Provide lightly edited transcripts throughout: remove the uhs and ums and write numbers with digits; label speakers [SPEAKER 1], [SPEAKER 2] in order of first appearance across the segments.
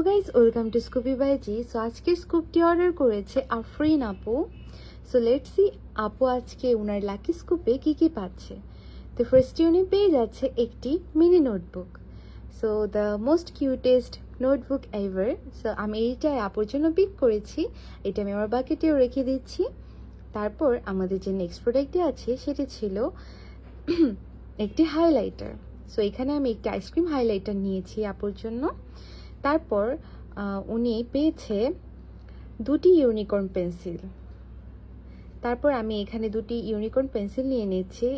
[SPEAKER 1] Hello guys, welcome to Scoopy by G. So আজকের স্কুপটি order করেছে আফরিন আপু। সো লেটস সি আপু আজকে ওনার লাকি স্কুপে কি কি পাচ্ছে। তো ফার্স্টে উনি পেয়ে যাচ্ছে একটি mini notebook. So the most cutest notebook ever. So আমি এইটাই আপুর জন্য পিক করেছি, এটা আমি আমার বাকেটেও রেখে দিচ্ছি। তারপর আমাদের যে নেক্সট প্রোডাক্টটি আছে সেটি ছিল একটি হাইলাইটার। সো এখানে আমি একটি আইসক্রিম হাইলাইটার নিয়েছি আপুর জন্য। তারপর উনি পেয়েছে দুটি ইউনিকর্ন পেন্সিল। তারপর আমি এখানে দুটি ইউনিকর্ন পেন্সিল নিয়ে নিয়েছি,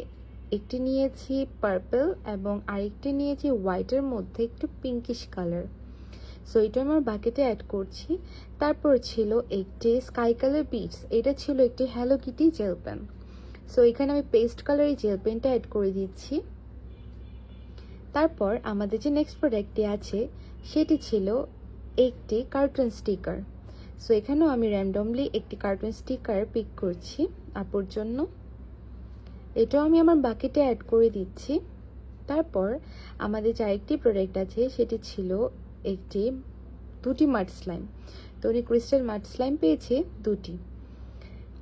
[SPEAKER 1] একটি নিয়েছি পার্পল এবং আরেকটি নিয়েছি হোয়াইটের মধ্যে একটু পিঙ্কিশ কালার। সো এটা আমার বাকেটে অ্যাড করছি। তারপর ছিল একটি স্কাই কালার বিটস, এটা ছিল একটি Hello Kitty gel pen. So এখানে আমি পেস্ট কালারের জেল পেনটা অ্যাড করে দিচ্ছি। তারপর আমাদের যে নেক্সট প্রোডাক্টটি আছে সেটি ছিল একটি কার্টুন স্টিকার। সো এখানেও আমি র্যান্ডমলি একটি কার্টুন স্টিকার পিক করছি আপুর জন্য, এটাও আমি আমার বাকেটে অ্যাড করে দিচ্ছি। তারপর আমাদের যে আরেকটি প্রোডাক্ট আছে সেটি ছিল দুটি মাড স্লাইম। তো উনি ক্রিস্টাল মাড স্লাইম পেয়েছে দুটি।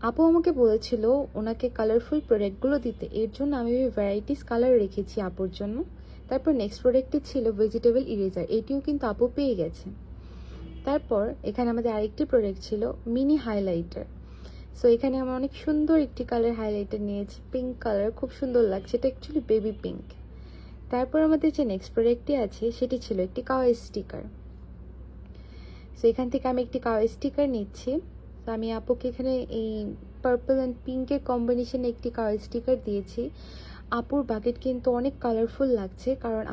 [SPEAKER 1] আপু আমাকে বলেছিল ওনাকে কালারফুল প্রোডাক্টগুলো দিতে, এর জন্য আমি ভ্যারাইটিস কালার রেখেছি আপুর জন্য। তারপর নেক্সট প্রোডাক্টটি ছিল ভেজিটেবল ইরেজার, এটিও কিন্তু আপু পেয়ে গেছে। তারপর এখানে আমাদের আরেকটি প্রোডাক্ট ছিল মিনি হাইলাইটার। সো এখানে আমরা অনেক সুন্দর একটি কালার হাইলাইটার নিয়েছি, পিঙ্ক কালার, খুব সুন্দর লাগছে, এটা অ্যাকচুয়ালি বেবি পিঙ্ক। তারপর আমাদের যে নেক্সট প্রোডাক্টটি আছে সেটি ছিল একটি কাওয়াই স্টিকার। সো এখান থেকে আমি একটি কাওয়াই স্টিকার নিচ্ছি। তো আমি আপুকে এখানে এই পার্পল অ্যান্ড পিঙ্কের কম্বিনেশনে একটি কাওয়াই স্টিকার দিয়েছি। আপুর বাকেট কিন্তু অনেক কালারফুল লাগছে, কারণ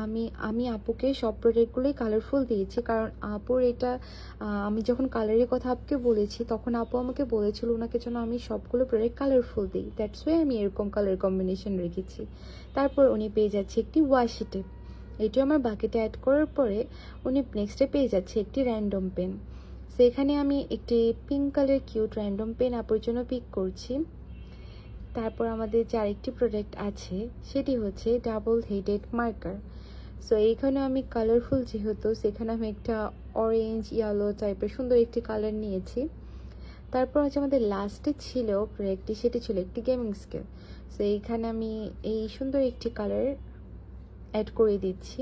[SPEAKER 1] আমি আপুকে সব প্রোডাক্টগুলোই কালারফুল দিয়েছি, কারণ আপুর এটা আমি যখন কালারের কথা আপুকে বলেছি তখন আপু আমাকে বলেছিল ওনাকে যেন আমি সবগুলো প্রোডাক্ট কালারফুল দিই, দ্যাটস ওয়াই আমি এরকম কালার কম্বিনেশন রেখেছি। তারপর উনি পেয়ে যাচ্ছে একটি ওয়াশি টেপ, এটিও আমার বাকেটে অ্যাড করার পরে উনি নেক্সটে পেয়ে যাচ্ছে একটি র্যান্ডম পেন। সো এখানে আমি একটি pink colour cute random pen আপুর জন্য পিক করছি। তারপর আমাদের যে আরেকটি প্রোডাক্ট আছে সেটি হচ্ছে ডাবল হেডেড মার্কার। সো এইখানে আমি কালারফুল যেহেতু, সেখানে আমি একটা অরেঞ্জ ইয়েলো টাইপের সুন্দর একটি কালার নিয়েছি। তারপর হচ্ছে আমাদের লাস্টে ছিল প্রোডাক্টটি, সেটি ছিল একটি গেমিং স্কেল। সো এইখানে আমি এই সুন্দর একটি কালার অ্যাড করে দিচ্ছি।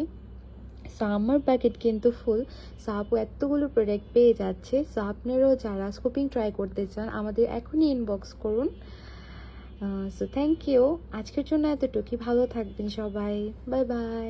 [SPEAKER 1] সো আমার প্যাকেট কিন্তু ফুল। সো আপু এতগুলো প্রোডাক্ট পেয়ে যাচ্ছে। সো আপনারাও যারা স্কুপিং ট্রাই করতে চান আমাদের এখনই ইনবক্স করুন। সো থ্যাংক ইউ, আজকের জন্য এতটুকুই, ভালো থাকবেন সবাই, বাই বাই।